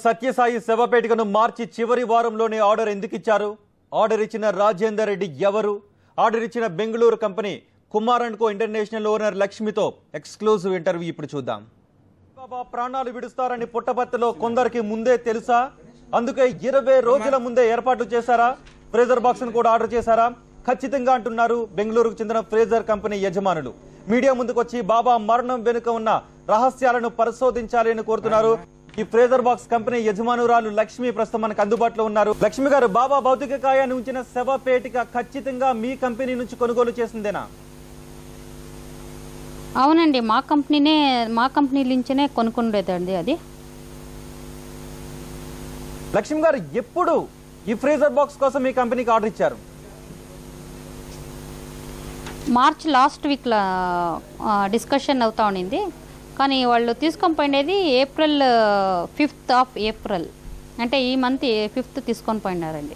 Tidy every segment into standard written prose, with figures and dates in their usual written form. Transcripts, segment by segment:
సత్యసాయి శవపేటికను మార్చి చివరి వారంలోనే ఆర్డర్ ఎందుకు ఇచ్చారు? ఆర్డర్ ఇచ్చిన రాజేందర్ రెడ్డి ఎవరు? ఆర్డర్ ఇచ్చిన Bengaluru company Kumar and co international owner లక్ష్మితో ఎక్స్క్లూజివ్ ఇంటర్వ్యూ ఇప్పుడు చూద్దాం. బాబా ప్రాణాలు విడుస్తారని పుట్టపర్తిలో కొందరికి ముందే తెలుసా? అందుకే 20 రోజుల ముందే ఏర్పాట్లు చేశారా? ఫ్రేజర్ బాక్స్ ను కూడా ఆర్డర్ చేశారా? ఖచ్చితంగా అంటున్నారు బెంగళూరుకు చెందిన ఫ్రేజర్ కంపెనీ యజమానులు. మీడియా ముందుకొచ్చి బాబా మరణం వెనుక ఉన్న రహస్యాలను పరిశోధించాలి అని కోరుతున్నారు. ఈ ఫ్రేజర్ బాక్స్ కంపెనీ యజమానురాలు లక్ష్మి ప్రస్తుతం మనకు అందుబాటులో ఉన్నారు. లక్ష్మి గారు, బాబా భౌతిక కాయాన్ని ఉంచిన శవపేటిక ఖచ్చితంగా మీ కంపెనీ నుంచి కొనుగోలు చేసిందేనా? అవునండి, మా కంపెనీ నుంచినే కొనుక్కుండేదండి అది. లక్ష్మి గారు, ఎప్పుడు ఈ ఫ్రేజర్ బాక్స్ కోసం మీ కంపెనీకి ఆర్డర్ ఇచ్చారు? మార్చ్ లాస్ట్ వీక్లో డిస్కషన్ అవుతా ఉండింది, కానీ వాళ్ళు తీసుకొని పోయినది April 5th, అంటే ఈ మంత్ 5th తీసుకొని పోయినారండి.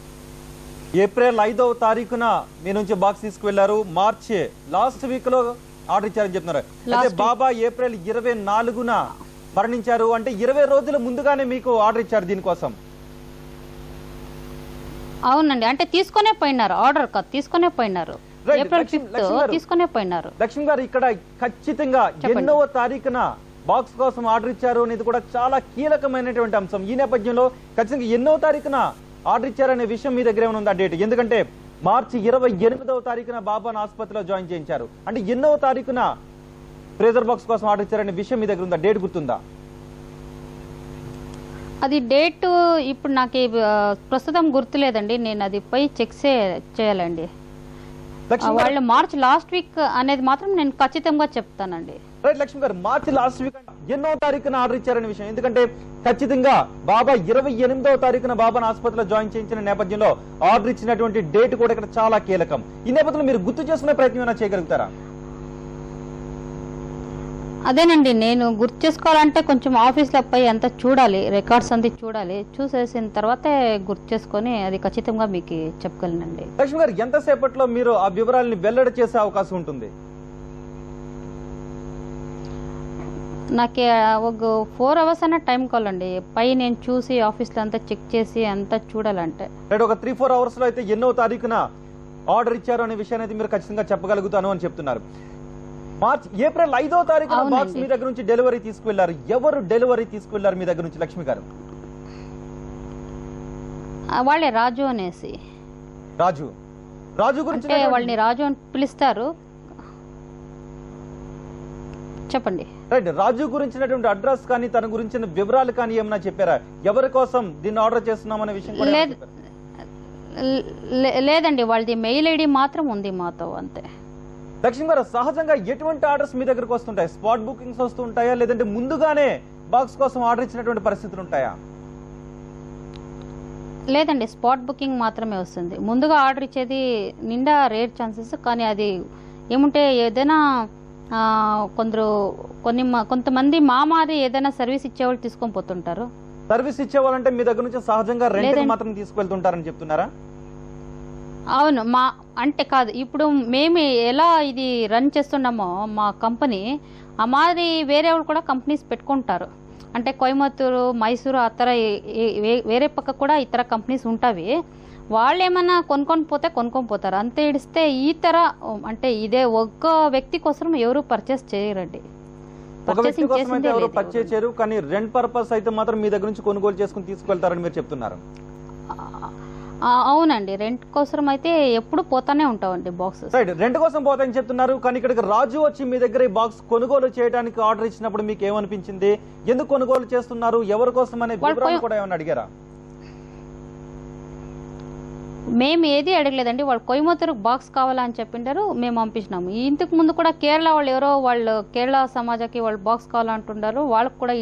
ఏప్రిల్ 5వ తారీఖున మీ నుంచి బాక్స్ తీసుకువెళ్లారు. మార్చ్ లాస్ట్ వీక్ లో ఆర్డర్ ఇచ్చారని చెప్తున్నారు. అయితే బాబా ఏప్రిల్ 24న మరణించారు, అంటే 20 రోజుల ముందుగానే మీకు ఆర్డర్ ఇచ్చారు దీనికోసం. అవునండి, అంటే తీసుకునే పోయినారు, ఆర్డర్ కాదు, తీసుకునే పోయినారు. April 5th తీసుకునే పోయినారు. లక్ష్మి గారు, ఇక్కడ ఖచ్చితంగా ఎన్నో తారీఖున బాక్స్ కోసం ఆర్డర్ ఇచ్చారు అనేది కూడా చాలా కీలకమైనటువంటి అంశం. ఈ నేపథ్యంలో ఖచ్చితంగా ఎన్నో తారీఖున ఆర్డర్ ఇచ్చారనే విషయం మీ దగ్గర ఏమైనా ఉందా డేట్? ఎందుకంటే మార్చి 28వ తారీఖున బాబాను ఆసుపత్రిలో జాయిన్ చేయించారు, అంటే ఎన్నో తారీఖున ఫ్రేజర్ బాక్స్ కోసం ఆర్డర్ ఇచ్చారనే విషయం మీ దగ్గర ఉందా? డేట్ గుర్తుందా? అది డేట్ ఇప్పుడు నాకు ప్రస్తుతం గుర్తులేదండి, నేను అది పోయి చెక్ చేయాలండి. వాళ్ళు మార్చ్ లాస్ట్ వీక్ అనేది మాత్రం నేను ఖచ్చితంగా చెప్తానండి. రైట్ లక్ష్మి గారు, మార్చి లాస్ట్ వీక్ ఎన్నో తారీఖున ఆర్డర్ ఇచ్చారనే విషయం, ఎందుకంటే ఖచ్చితంగా బాబా 28వ తారీఖున బాబాను ఆసుపత్రిలో జాయిన్ చేయించిన నేపథ్యంలో ఆర్డర్ ఇచ్చినటువంటి డేట్ కూడా ఇక్కడ చాలా కీలకం. ఈ నేపథ్యంలో మీరు గుర్తు చేసుకునే ప్రయత్నం ఏమైనా చేయగలుగుతారా? అదేనండి, నేను గుర్తు చేసుకోవాలంటే కొంచెం ఆఫీస్లో పోయి అంతా చూడాలి, రికార్డ్స్ అంతా చూడాలి, చూసేసిన తర్వాతే గుర్తు చేసుకొని అది ఖచ్చితంగా మీకు చెప్పగలనండి. లక్ష్మి గారు, ఎంతసేపట్లో మీరు ఆ వివరాలని వెల్లడి చేసే అవకాశం ఉంటుంది? నాకు ఒక 4 hours అన్న టైం కావాలండి, పై నేను చూసి ఆఫీస్లో అంతా చెక్ చేసి అంతా చూడాలంటే. ఒక 3-4 hours లో అయితే ఎన్నో తారీఖున ఆర్డర్ ఇచ్చారు అనే విషయాన్ని అయితే మీరు ఖచ్చితంగా చెప్పగలుగుతాను అని చెప్తున్నారు. ఏప్రిల్ 5వ తారీఖున బాక్స్ మీ దగ్గర నుంచి డెలివరీ తీసుకువెళ్లారు. ఎవరు డెలివరీ తీసుకువెళ్లారు మీ దగ్గర నుంచి లక్ష్మి గారు? వాళ్ళే రాజు అనేసి. రాజు గురించి వాళ్ళని రాజు అని పిలుస్తారు. చెప్పండి. రైట్, రాజు గురించినటువంటి అడ్రస్ కానీ తన గురించిన వివరాలు కానీ ఏమన్నా చెప్పారా? ఎవరి కోసం దీన్ని ఆర్డర్ చేస్తున్నాం అనే విషయం లేదండి, వాళ్ళది మెయిల్ ఐడి మాత్రం ఉంది మాతో, అంతే. లక్ష్మి గారు, సహజంగా ఎటువంటి ఆర్డర్స్ మీ దగ్గరకు వస్తుంటాయి? స్పాట్ బుకింగ్స్ వస్తుంటాయా, లేదంటే ముందుగానే బాక్స్ కోసం ఆర్డర్ ఇచ్చినటువంటి పరిస్థితులు ఉంటాయా? లేదండి, స్పాట్ బుకింగ్ మాత్రమే వస్తుంది. ముందుగా ఆర్డర్ ఇచ్చేది నిండా రేర్ ఛాన్సెస్, కానీ అది ఏముంటే ఏదైనా కొంతమంది మాది ఏదైనా సర్వీస్ ఇచ్చేవాళ్ళు తీసుకొని పోతుంటారు. సర్వీస్ ఇచ్చేవాళ్ళంటే మీ దగ్గర నుంచి సహజంగా రెంట్ మాత్రం తీసుకెళ్తుంటారని చెప్తున్నారా? అవును, అంటే కాదు, ఇప్పుడు మేము ఎలా ఇది రన్ చేస్తున్నామో మా కంపెనీ, మాది వేరే వాళ్ళు కూడా కంపెనీస్ పెట్టుకుంటారు. అంటే కోయంబత్తూరు, మైసూరు అతర వేరే పక్క కూడా ఇతర కంపెనీస్ ఉంటాయి. వాళ్ళు ఏమన్నా కొనుక్కొని పోతారు, అంతే. ఇడిస్తే ఈ తర అంటే ఇదే ఒక్క వ్యక్తి కోసం ఎవరు పర్చేస్ చేయరండి. పర్చేస్ చేయరు, కానీ రెంట్ పర్పస్ అయితే మాత్రం మీ దగ్గర నుంచి కొనుగోలు చేసుకుని తీసుకెళ్తారని మీరు చెప్తున్నారు. అవునండి, రెంట్ కోసం అయితే ఎప్పుడు పోతానే ఉంటామండి బాక్సెస్. రెంట్ కోసం పోతాయని చెప్తున్నారు, కానీ ఇక్కడికి రాజు వచ్చి మీ దగ్గర ఈ బాక్స్ కొనుగోలు చేయడానికి ఆర్డర్ ఇచ్చినప్పుడు మీకు ఏమనిపించింది? ఎందుకు కొనుగోలు చేస్తున్నారు, ఎవరి కోసం అనే వివరాలు కూడా ఏమైనా అడిగారా? మేము ఏది అడగలేదండి, వాళ్ళు కోయంబత్తూరు బాక్స్ కావాలని చెప్పింటారు, మేము పంపించినాము. ఇంతకు ముందు కూడా కేరళ వాళ్ళు కేరళ సమాజకి వాళ్ళు బాక్స్ కావాలంటున్నారు, వాళ్ళకు కూడా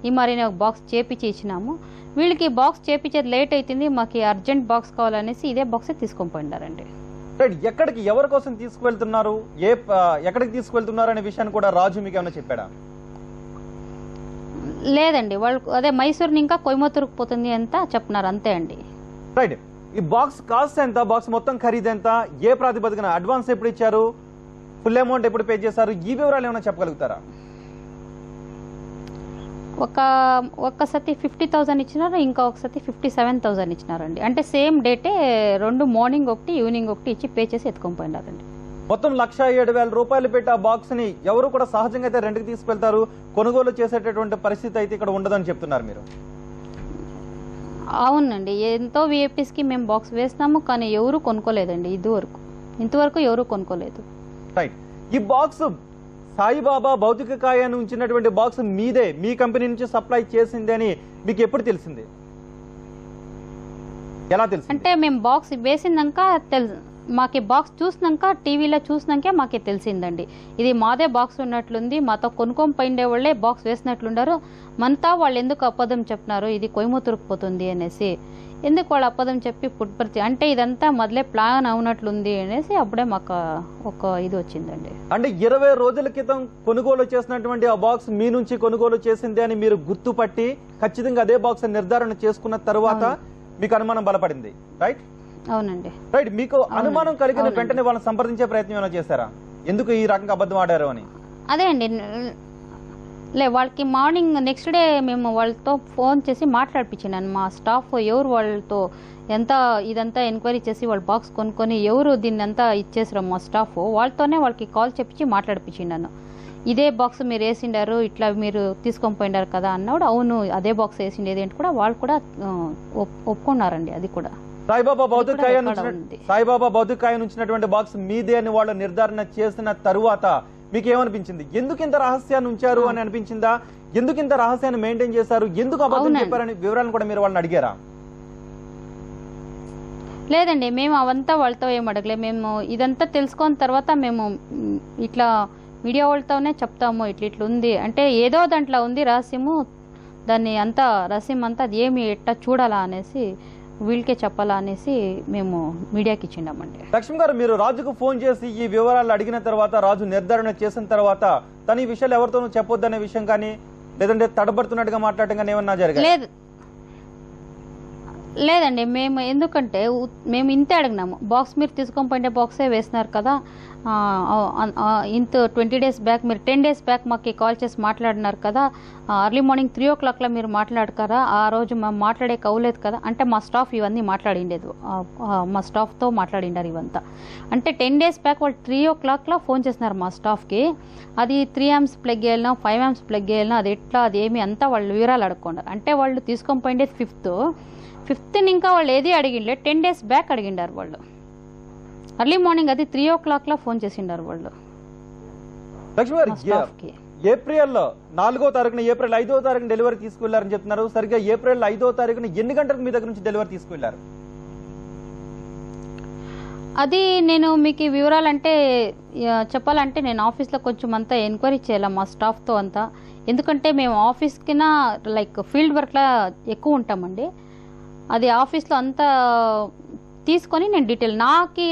ఈ మరిని ఒక బాక్స్ చేపించి ఇచ్చినాము. వీళ్ళకి బాక్స్ చేపించేది లేట్ అవుతుంది, మాకు అర్జెంట్ బాక్స్ కావాలనేసి ఇదే బాక్స్ తీసుకొని పోయినారండి. ఎక్కడికి, ఎవరి కోసం తీసుకువెళ్తున్నారు, ఎక్కడికి తీసుకువెళ్తున్నారు అనే విషయాన్ని కూడా రాజు మీకు ఏమైనా చెప్పాడా? లేదండి, వాళ్ళు అదే మైసూరు ఇంకా కోయంబత్తూరుకు పోతుంది అంతా చెప్తున్నారు, అంతే అండి. రైట్, ఈ బాక్స్ కాస్ట్ ఎంత, బాక్స్ మొత్తం ఖరీదు ఎంత, ఏ ప్రాతిపదికన అడ్వాన్స్ ఎప్పుడు ఇచ్చారు, ఫుల్ అమౌంట్ ఎప్పుడు పే చేశారు, ఈ వివరాలు ఏమైనా చెప్పగలుగుతారా? ఒక సతి 50,000 ఇచ్చినారు, ఇంకా ఒకసారి 57,000 ఇచ్చినారండి. అంటే సేమ్ డేటే 2 మార్నింగ్ ఒకటి ఈవినింగ్ ఒకటి ఇచ్చి పే చేసి ఎత్తుకొని పోయినారండి. మొత్తం 1,07,000 రూపాయలు పెట్టి ఆ బాక్స్ ని ఎవరు కూడా సహజంగా అయితే రెంట్కి తీసుకెళ్తారు, కొనుగోలు చేసేటటువంటి పరిస్థితి అయితే ఇక్కడ ఉండదని చెప్తున్నారు మీరు. అవునండి, ఎంతో విఐపీస్కి మేము బాక్స్ వేసినాము, కానీ ఎవరు కొనుక్కోలేదండి. ఇంతవరకు ఎవరు కొనుక్కోలేదు. రైట్. ఈ బాక్స్ సాయిబాబా భౌతిక కాయాన్ని ఉంచినటువంటి బాక్స్ మీదే, మీ కంపెనీ నుంచి సప్లై చేసింది అని మీకు ఎప్పుడు తెలిసింది? ఎలా తెలిసింది? అంటే మేము బాక్స్ వేసినాక మాకి బాక్స్ చూసినాక, టీవీలో చూసినాకే మాకే తెలిసిందండి. ఇది మాదే బాక్స్ ఉన్నట్లుంది, మాతో కొనుక్కొని పోయిండే వాళ్ళే బాక్స్ వేసినట్లుండారు. మనతో వాళ్ళు ఎందుకు అబద్ధం చెప్పినారు, ఇది కోయమత్తూరుకు పోతుంది అనేసి ఎందుకు వాళ్ళు అబద్ధం చెప్పి పుట్పరిచి, అంటే ఇదంతా మొదలే ప్లాన్ అవునట్లుంది అనేసి అప్పుడే మాకు ఒక ఇది వచ్చిందండి. అంటే 20 రోజుల క్రితం కొనుగోలు చేసినటువంటి ఆ బాక్స్ మీ నుంచి కొనుగోలు చేసింది అని మీరు గుర్తుపట్టి ఖచ్చితంగా అదే బాక్స్ నిర్ధారణ చేసుకున్న తర్వాత మీకు అనుమానం బలపడింది, రైట్? అవునండి. రైట్. మీకు అనుమానం కలిగిన వెంటనే వాళ్ళని సంప్రదించే ప్రయత్నం ఏమైనా చేశారా, ఎందుకు ఈ రకంగా అబద్ధం ఆడారు అని? అదే అండి, వాళ్ళకి మార్నింగ్ నెక్స్ట్ డే మేము వాళ్ళతో ఫోన్ చేసి మాట్లాడిపించినాను. మా స్టాఫ్ ఎవరు వాళ్ళతో ఇదంతా ఎంక్వైరీ చేసి వాళ్ళు బాక్స్ కొనుక్కొని ఎవరు దీన్ని అంతా ఇచ్చేసారు మా స్టాఫ్, వాళ్ళతోనే వాళ్ళకి కాల్ చెప్పించి మాట్లాడిపించినాను. ఇదే బాక్స్ మీరు వేసిండారు, ఇట్లా మీరు తీసుకొని పోయినారు కదా అన్నాడు. అవును, అదే బాక్స్ వేసిండేది ఏంటి కూడా వాళ్ళు కూడా ఒప్పుకున్నారండి. అది కూడా సాయిబాబా భౌతిక కాయం ఉంచినటువంటి బాక్స్ మీదే అని వాళ్ళు నిర్ధారణ చేసిన తరువాత మీకు ఏమనిపించింది? ఎందుకు ఇంత రహస్యాన్ని ఉంచారు అని అనిపించిందా? ఎందుకు ఇంత రహస్యాన్ని మెయింటైన్ చేశారు, ఎందుకు అబద్ధం చెప్పారని వివరాలను కూడా మీరు వాళ్ళని అడిగారా? లేదండి, మేము అవంతా వాళ్ళతో ఏం అడగలే. మేము ఇదంతా తెలుసుకున్న తర్వాత మేము ఇట్లా మీడియా వాళ్ళతోనే చెప్తాము, ఇట్లా ఉంది అంటే ఏదో దాంట్లో ఉంది రహస్యము, దాన్ని అంతా రహస్యం అంతా అది ఏమి ఎట్టా చూడాలా అనేసి వీళ్ళకే చెప్పాలా అనేసి మేము మీడియాకి ఇచ్చిండామండి. లక్ష్మి గారు, మీరు రాజుకు ఫోన్ చేసి ఈ వివరాలు అడిగిన తర్వాత, రాజు నిర్ధారణ చేసిన తర్వాత తన ఈ విషయాలు ఎవరితోనూ చెప్పొద్దనే విషయం కానీ, లేదంటే తడబడుతున్నట్టుగా మాట్లాడటం కానీ ఏమన్నా జరిగింది? లేదండి, ఎందుకంటే మేము ఇంతే అడిగినాము. బాక్స్ మీరు తీసుకొని పోయిండే బాక్సే వేసినారు కదా, ఇంత 20 days బ్యాక్ మీరు 10 days బ్యాక్ మాకు కాల్ చేసి మాట్లాడినారు కదా, ఎర్లీ మార్నింగ్ 3 o'clock మీరు మాట్లాడతారా, ఆ రోజు మేము మాట్లాడే కవ్వలేదు కదా అంటే మా స్టాఫ్ ఇవన్నీ మాట్లాడిండేది, మా స్టాఫ్తో మాట్లాడిండారు ఇవంతా. అంటే 10 days బ్యాక్ వాళ్ళు 3 o'clock ఫోన్ చేసినారు మా స్టాఫ్కి. అది 3 amps ప్లగ్ వేయాలన్నా 5 amps ప్లగ్ వేయాలన్నా అది ఎట్లా అది ఏమి అంతా వాళ్ళు వివరాలు అడుక్కున్నారు. అంటే వాళ్ళు తీసుకొని పోయిండేది 5th ఇంకా వాళ్ళు ఏది అడిగిండే 10 days బ్యాక్ అడిగిండారు వాళ్ళు. ఎర్లీ మార్నింగ్ అది 3 o'clock ఫోన్ చేసిండారు వాళ్ళు. ఏప్రిల్ 4వ తారీఖున, ఏప్రిల్ 5వ తారీఖున డెలివరీ తీసుకువెళ్లారని చెప్తున్నారు. సరిగ్గా ఏప్రిల్ 5వ తారీఖున ఎన్ని గంటలకు మీ దగ్గర నుంచి డెలివరీ తీసుకువెళ్లారు? అది నేను మీకు వివరాలంటే చెప్పాలంటే నేను ఆఫీస్లో కొంచెం అంతా ఎంక్వైరీ చేయాలి మా స్టాఫ్తో అంతా. ఎందుకంటే మేము ఆఫీస్కి లైక్ ఫీల్డ్ వర్క్లా ఎక్కువ ఉంటామండి. అది ఆఫీస్లో అంతా తీసుకొని నేను డీటెయిల్